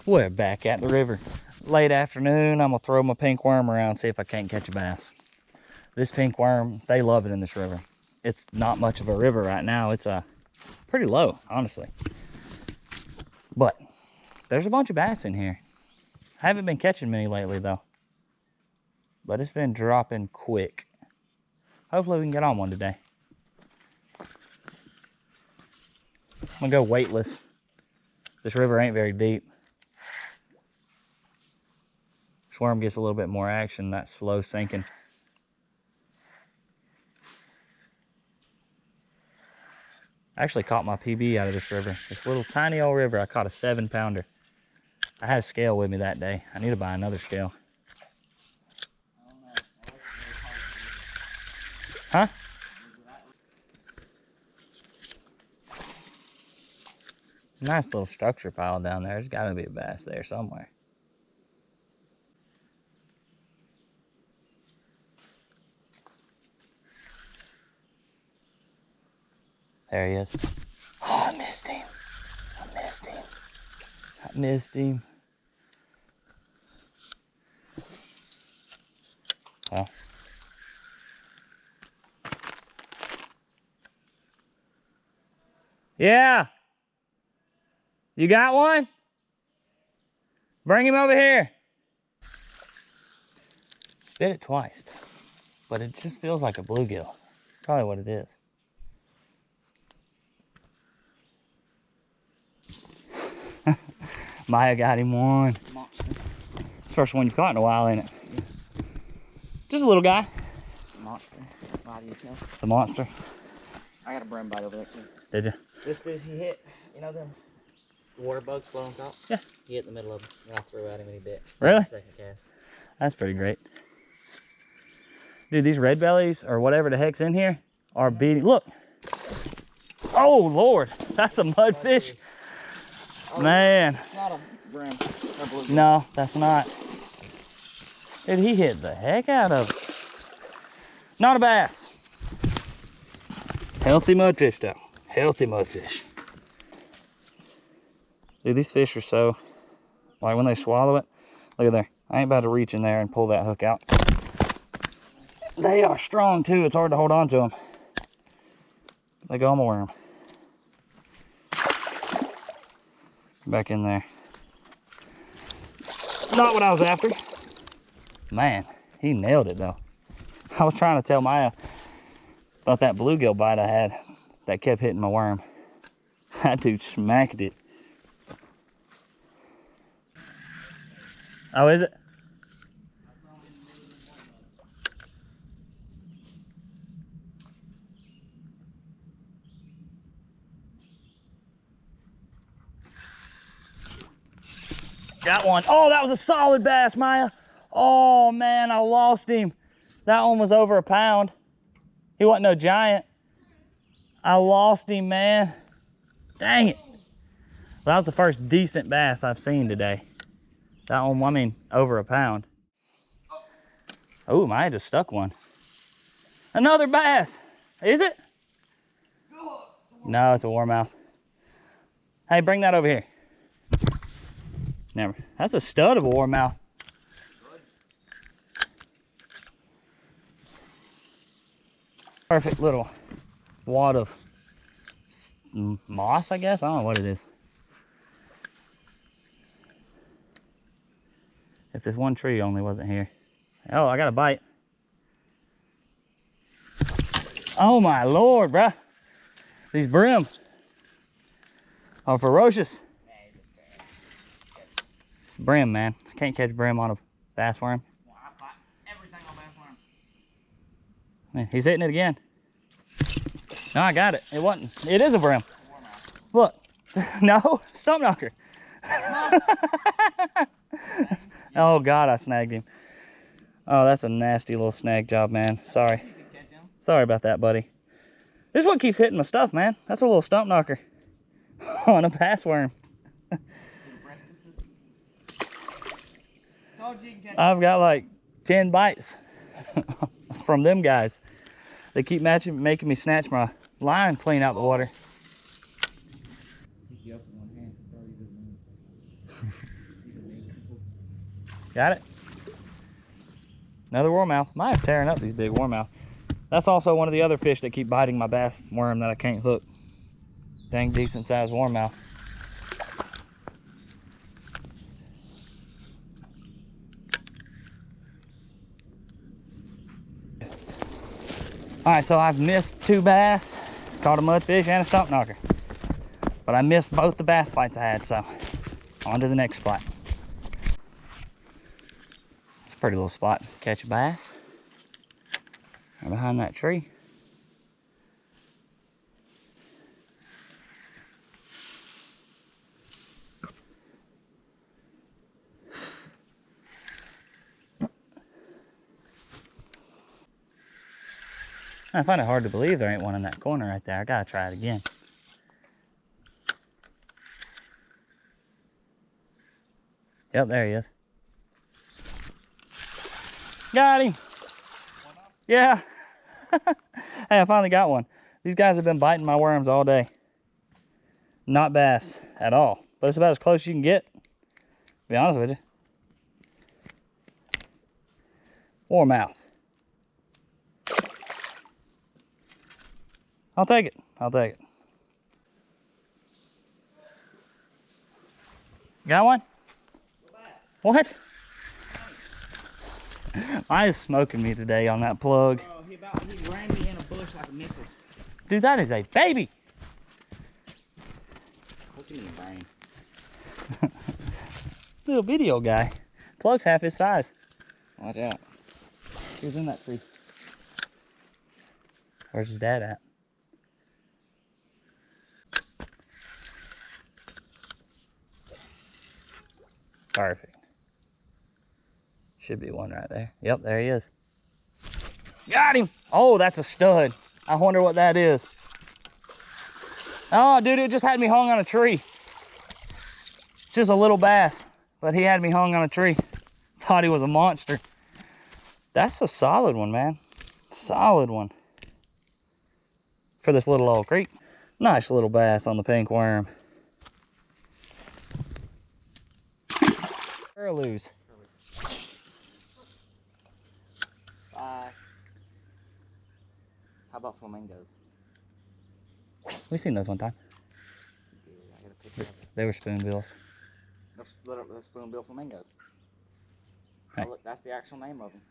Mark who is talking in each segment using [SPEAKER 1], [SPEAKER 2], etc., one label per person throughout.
[SPEAKER 1] We're back at the river. Late afternoon, I'm gonna throw my pink worm around, see if I can't catch a bass. This pink worm, they love it in this river. It's not much of a river right now. It's pretty low, honestly. But there's a bunch of bass in here. I haven't been catching many lately though. But it's been dropping quick. Hopefully we can get on one today. I'm gonna go weightless. This river ain't very deep. This worm gets a little bit more action, that slow sinking. I actually caught my PB out of this river. This little tiny old river, I caught a 7-pounder. I had a scale with me that day. I need to buy another scale. Huh? Nice little structure pile down there. There's gotta be a bass there somewhere. There he is. Oh, I missed him. I missed him. I missed him. Well. Yeah. You got one? Bring him over here. Bit it twice, but it just feels like a bluegill. Probably what it is. Maya got him one.
[SPEAKER 2] Monster.
[SPEAKER 1] It's the first one you've caught in a while, ain't it?
[SPEAKER 2] Yes.
[SPEAKER 1] Just a little guy.
[SPEAKER 2] Monster. Lie to yourself.
[SPEAKER 1] It's a monster.
[SPEAKER 2] I got a brown bite over there too.
[SPEAKER 1] Did you?
[SPEAKER 2] This dude, he hit, you know them water bugs floating on top?
[SPEAKER 1] Yeah.
[SPEAKER 2] He hit in the middle of them, and I threw at him and he bit.
[SPEAKER 1] Really?
[SPEAKER 2] Second cast.
[SPEAKER 1] That's pretty great. Dude, these red bellies, or whatever the heck's in here, are beating. Look. Oh, Lord. That's a mudfish.
[SPEAKER 2] Oh,
[SPEAKER 1] Man.
[SPEAKER 2] it's not a brown or blue.
[SPEAKER 1] No, that's not. Dude, he hit the heck out of it. Not a bass. Healthy mudfish, though. Healthy mudfish. Dude, these fish are so, like when they swallow it, look at there. I ain't about to reach in there and pull that hook out. They are strong too. It's hard to hold on to them. They go on a worm. Back in there. Not what I was after. Man, he nailed it though. I was trying to tell Maya about that bluegill bite I had that kept hitting my worm. That dude smacked it. Oh, is it? Got one. Oh, that was a solid bass, Maya. Oh, man, I lost him. That one was over a pound. He wasn't no giant. I lost him, man. Dang it. Well, that was the first decent bass I've seen today. That one, I mean, over a pound. Oh, Maya just stuck one. Another bass. Is it? No, it's a warmouth. Hey, bring that over here. Never. That's a stud of a warmouth. Perfect little wad of moss, I guess. I don't know what it is. If this one tree only wasn't here. Oh, I got a bite. Oh my Lord, bruh. These brim are ferocious. It's brim, man. I can't catch brim on a bass worm.
[SPEAKER 2] Well, I caught everything on bass worms.
[SPEAKER 1] Man, he's hitting it again. No, I got it. It wasn't. It is a brim. Look. No, stump knocker. Oh God, I snagged him. Oh, that's a nasty little snag job, man. Sorry.
[SPEAKER 2] You can catch him.
[SPEAKER 1] Sorry about that, buddy. This is what keeps hitting my stuff, man. That's a little stump knocker on a bass worm.
[SPEAKER 2] Told you can catch
[SPEAKER 1] I've got like 10 bites from them guys. They keep making me snatch my line clean out the water.
[SPEAKER 2] Pick you up in one hand, throw you to the moon.
[SPEAKER 1] Got it? Another warmouth. Maya's tearing up these big warmouth. That's also one of the other fish that keep biting my bass worm that I can't hook. Dang decent sized warmouth. All right, so I've missed 2 bass, caught a mudfish and a stump knocker. But I missed both the bass bites I had, so on to the next spot. It's a pretty little spot to catch a bass. Right behind that tree. I find it hard to believe there ain't one in that corner right there. I gotta try it again. Yep, there he is. Got him. Yeah. Hey, I finally got one. These guys have been biting my worms all day. Not bass at all, but it's about as close as you can get, to be honest with you. Warmouth. I'll take it. I'll take it. Got one? What? I is smoking me today on that plug.
[SPEAKER 2] Oh, he ran me in a bush like a missile.
[SPEAKER 1] Dude, that is a baby.
[SPEAKER 2] What do you mean, brain?
[SPEAKER 1] Little video guy. Plug's half his size.
[SPEAKER 2] Watch out.
[SPEAKER 1] He was in that tree. Where's his dad at? Perfect. Should be one right there. Yep, there he is. Got him! Oh, that's a stud. I wonder what that is. Oh, dude, it just had me hung on a tree. It's just a little bass, but he had me hung on a tree. Thought he was a monster. That's a solid one, man. Solid one. For this little old creek. Nice little bass on the pink worm. Curlews.
[SPEAKER 2] Bye. How about flamingos?
[SPEAKER 1] We seen those one time.
[SPEAKER 2] Dude, I got a picture of it.
[SPEAKER 1] They were spoonbills.
[SPEAKER 2] They're spoonbill flamingos.
[SPEAKER 1] Hey.
[SPEAKER 2] Oh, look, that's the actual name of them.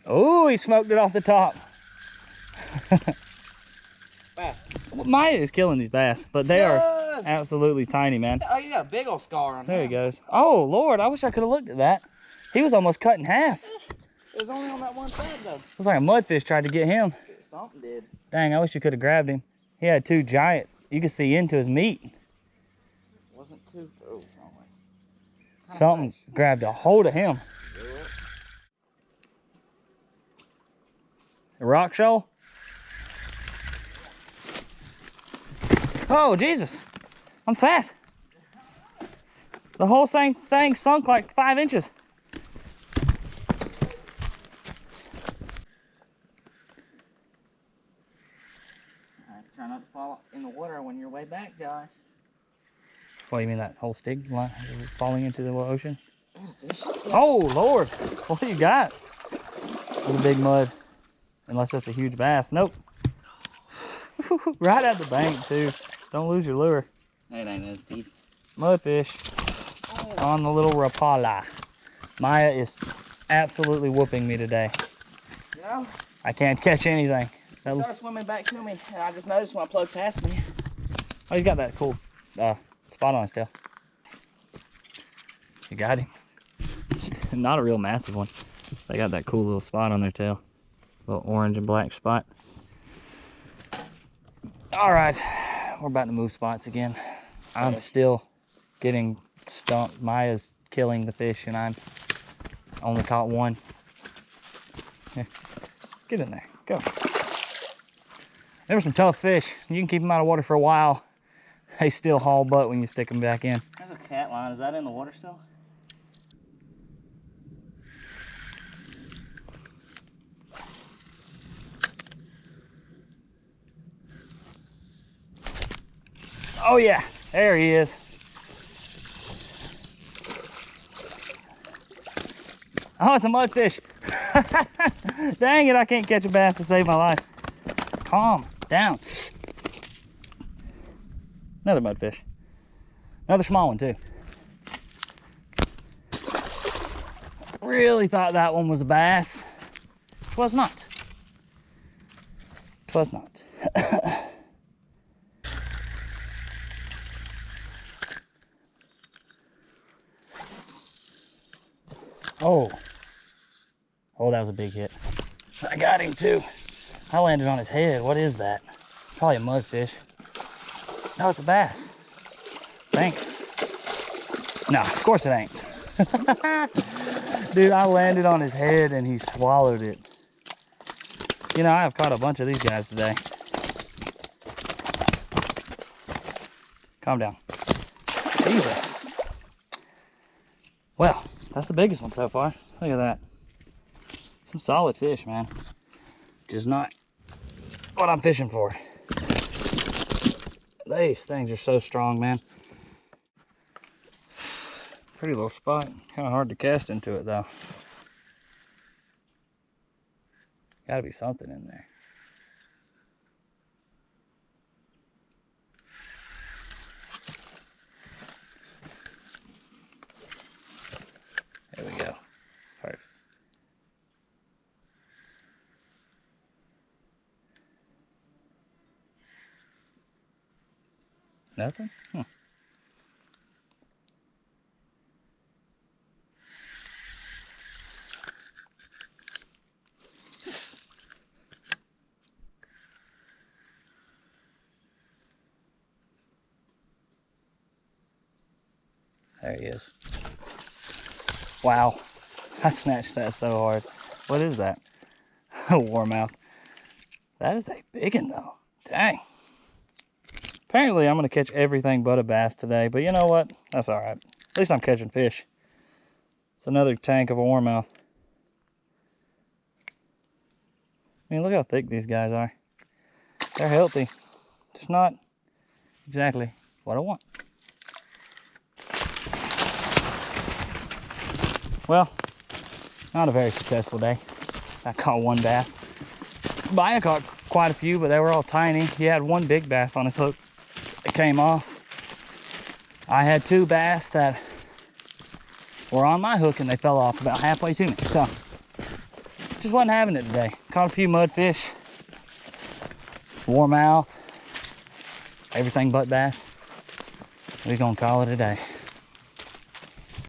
[SPEAKER 1] Oh, he smoked it off the top.
[SPEAKER 2] Bass.
[SPEAKER 1] Maya is killing these bass, but they are absolutely tiny, man.
[SPEAKER 2] Oh, you got a big old scar on
[SPEAKER 1] There he
[SPEAKER 2] him.
[SPEAKER 1] goes. Oh, Lord, I wish I could have looked at that. He was almost cut in half.
[SPEAKER 2] It was only on that one side, though.
[SPEAKER 1] It was like a mudfish tried to get him.
[SPEAKER 2] Something did.
[SPEAKER 1] Dang, I wish you could have grabbed him. He had 2 giant, you could see into his meat.
[SPEAKER 2] Wasn't too. Oh, wrong way. Kinda
[SPEAKER 1] Something
[SPEAKER 2] fresh.
[SPEAKER 1] grabbed a hold of him.
[SPEAKER 2] Yeah.
[SPEAKER 1] The rock shoal? Oh, Jesus. I'm fat. The whole thing sunk like 5 inches.
[SPEAKER 2] Try not to fall in the water when you're way back, Josh.
[SPEAKER 1] What do you mean, that whole stick falling into the ocean?
[SPEAKER 2] Fish.
[SPEAKER 1] Oh, Lord. What do you got? It's a big mud. Unless that's a huge bass. Nope. Right at the bank, too. Don't lose your lure.
[SPEAKER 2] It ain't those teeth.
[SPEAKER 1] Mudfish on the little Rapala. Maya is absolutely whooping me today.
[SPEAKER 2] You know,
[SPEAKER 1] I can't catch anything.
[SPEAKER 2] he started swimming back to me, and I just noticed when I plugged past me.
[SPEAKER 1] Oh, he's got that cool spot on his tail. You got him. Not a real massive one. They got that cool little spot on their tail. Little orange and black spot. All right, we're about to move spots again. I'm still getting stumped. Maya's killing the fish, and I'm only caught one. Here, get in there, go. There were some tough fish. You can keep them out of water for a while. They still haul butt when you stick them back in.
[SPEAKER 2] There's a cat line. Is that in the water still?
[SPEAKER 1] Oh yeah, there he is. Oh, it's a mudfish. Dang it, I can't catch a bass to save my life. Calm down. Another mudfish. Another small one too. Really thought that one was a bass. Twas not. Twas not. Oh. Oh, that was a big hit. I got him too. I landed on his head. What is that? Probably a mudfish. No, it's a bass. Think. No, of course it ain't. Dude, I landed on his head and he swallowed it. You know, I have caught a bunch of these guys today. Calm down. Jesus. Well, that's the biggest one so far. Look at that. Some solid fish, man. Just not what I'm fishing for. These things are so strong, man. Pretty little spot. Kind of hard to cast into it, though. Gotta be something in there. There we go. Perfect. Nothing? There he is. Wow. I snatched that so hard. What is that? A warmouth. That is a big one though. Dang. Apparently I'm going to catch everything but a bass today, but you know what? That's all right. At least I'm catching fish. It's another tank of a warmouth. I mean, look how thick these guys are. They're healthy. Just not exactly what I want. Well, not a very successful day. I caught one bass. Maya caught quite a few, but they were all tiny. He had one big bass on his hook. It came off. I had two bass that were on my hook and they fell off about halfway to me. So, just wasn't having it today. Caught a few mudfish, warmouth, everything but bass. We're gonna call it a day.